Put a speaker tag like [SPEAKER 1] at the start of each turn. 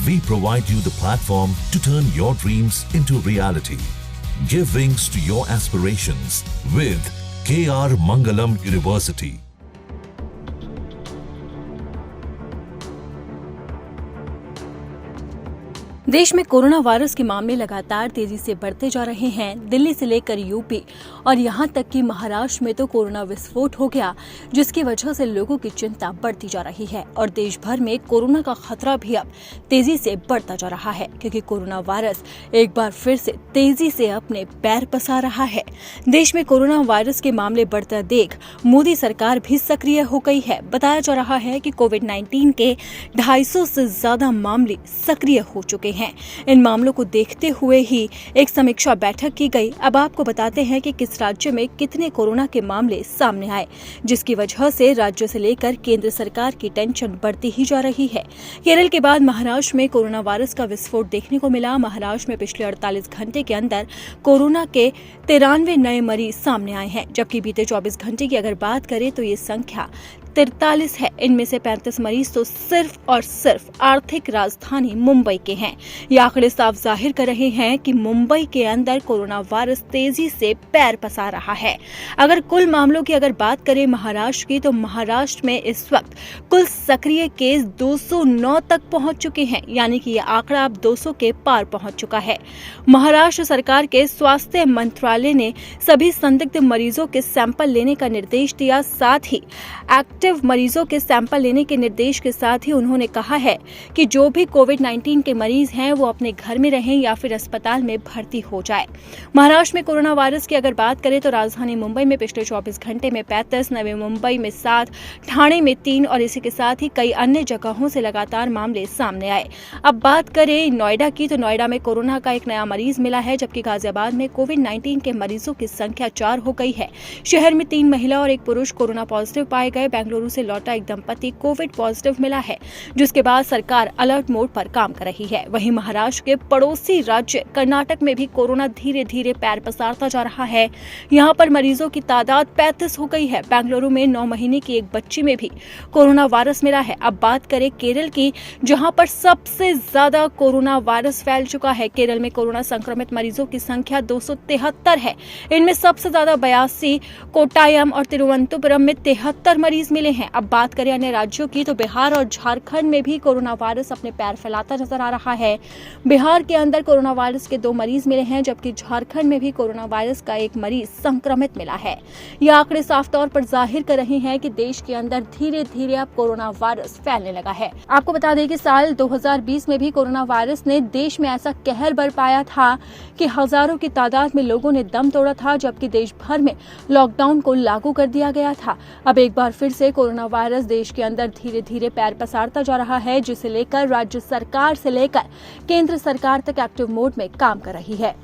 [SPEAKER 1] We provide you the platform to turn your dreams into reality. Give wings to your aspirations with KR Mangalam University.
[SPEAKER 2] देश में corona virus के मामले लगातार तेजी से बढ़ते जा रहे हैं। दिल्ली से लेकर यूपी और यहां तक कि महाराष्ट्र में तो कोरोना विस्फोट हो गया, जिसकी वजह से लोगों की चिंता बढ़ती जा रही है और देश भर में कोरोना का खतरा भी अब तेजी से बढ़ता जा रहा है, क्योंकि कोरोना वायरस एक बार फिर से तेजी से अपने पैर पसार रहा है। देश में कोरोना वायरस के मामले बढ़ता देख मोदी सरकार भी सक्रिय हो गई है। बताया जा रहा है कि कोविड-19 के 250 से ज्यादा मामले सक्रिय हो चुके हैं। इन मामलों को देखते हुए ही एक समीक्षा बैठक की गई। अब आपको बताते हैं कि किस राज्य में कितने कोरोना के मामले सामने आए, जिसकी वजह से राज्य से लेकर केंद्र सरकार की टेंशन बढ़ती ही जा रही है। केरल के बाद महाराष्ट्र में कोरोना वायरस का विस्फोट देखने को मिला। महाराष्ट्र में पिछले 48 घंटे के अंदर कोरोना के 93 नए मरीज सामने आए हैं, जबकि बीते 24 घंटे की अगर बात करें तो ये संख्या 43 है। इनमें से 35 मरीज तो सिर्फ और सिर्फ आर्थिक राजधानी मुंबई के हैं। ये आंकड़े साफ जाहिर कर रहे हैं कि मुंबई के अंदर कोरोना वायरस तेजी से पैर पसार रहा है। अगर कुल मामलों की अगर बात करें महाराष्ट्र की, तो महाराष्ट्र में इस वक्त कुल सक्रिय केस 209 तक पहुंच चुके हैं, यानी कि यह आंकड़ा अब 200 के पार पहुंच चुका है। महाराष्ट्र सरकार के स्वास्थ्य मंत्रालय ने सभी संदिग्ध मरीजों के सैंपल लेने का निर्देश दिया। साथ ही एक्टिव मरीजों के सैंपल लेने के निर्देश के साथ ही उन्होंने कहा है कि जो भी कोविड-19 के मरीज हैं वो अपने घर में रहें या फिर अस्पताल में भर्ती हो जाए। महाराष्ट्र में कोरोना वायरस की अगर बात करें तो राजधानी मुंबई में पिछले 24 घंटे में 35, नवी मुंबई में 7, ठाणे में 3 और इसी के साथ ही कई अन्य जगहों से लगातार मामले सामने आए। अब बात करें नोएडा की, तो नोएडा में कोरोना का एक नया मरीज मिला है, जबकि गाजियाबाद में कोविड-19 के मरीजों की संख्या 4 हो गई है। शहर में 3 महिला और 1 पुरुष कोरोना पॉजिटिव पाए गए। बेंगलुरु से लौटा एक दंपति कोविड पॉजिटिव मिला है, जिसके बाद सरकार अलर्ट मोड पर काम कर रही है। वहीं महाराष्ट्र के पड़ोसी राज्य कर्नाटक में भी कोरोना धीरे धीरे पैर पसारता जा रहा है। यहां पर मरीजों की तादाद 35 हो गई है। बेंगलुरु में 9 महीने की एक बच्ची में भी कोरोना वायरस मिला है। अब बात करें केरल की, जहां पर सबसे ज्यादा कोरोना वायरस फैल चुका है। केरल में कोरोना संक्रमित मरीजों की संख्या 273 है। इनमें सबसे ज्यादा 82, कोट्टायम और तिरुवनंतपुरम में 73 मरीज मिले हैं। अब बात करें अन्य राज्यों की, तो बिहार और झारखंड में भी कोरोना वायरस अपने पैर फैलाता नजर आ रहा है। बिहार के अंदर कोरोना वायरस के 2 मरीज मिले हैं, जबकि झारखंड में भी कोरोना वायरस का 1 मरीज संक्रमित मिला है। ये आंकड़े साफ तौर पर जाहिर कर रहे हैं कि देश के अंदर धीरे धीरे अब कोरोना वायरस फैलने लगा है। आपको बता दें कि साल 2020 में भी कोरोना वायरस ने देश में ऐसा कहर बरपाया था कि हजारों की तादाद में लोगों ने दम तोड़ा था, जबकि देश भर में लॉकडाउन को लागू कर दिया गया था। अब एक बार फिर से कोरोना वायरस देश के अंदर धीरे धीरे पैर पसारता जा रहा है, जिसे लेकर राज्य सरकार से लेकर केंद्र सरकार तक एक्टिव मोड में काम कर रही है।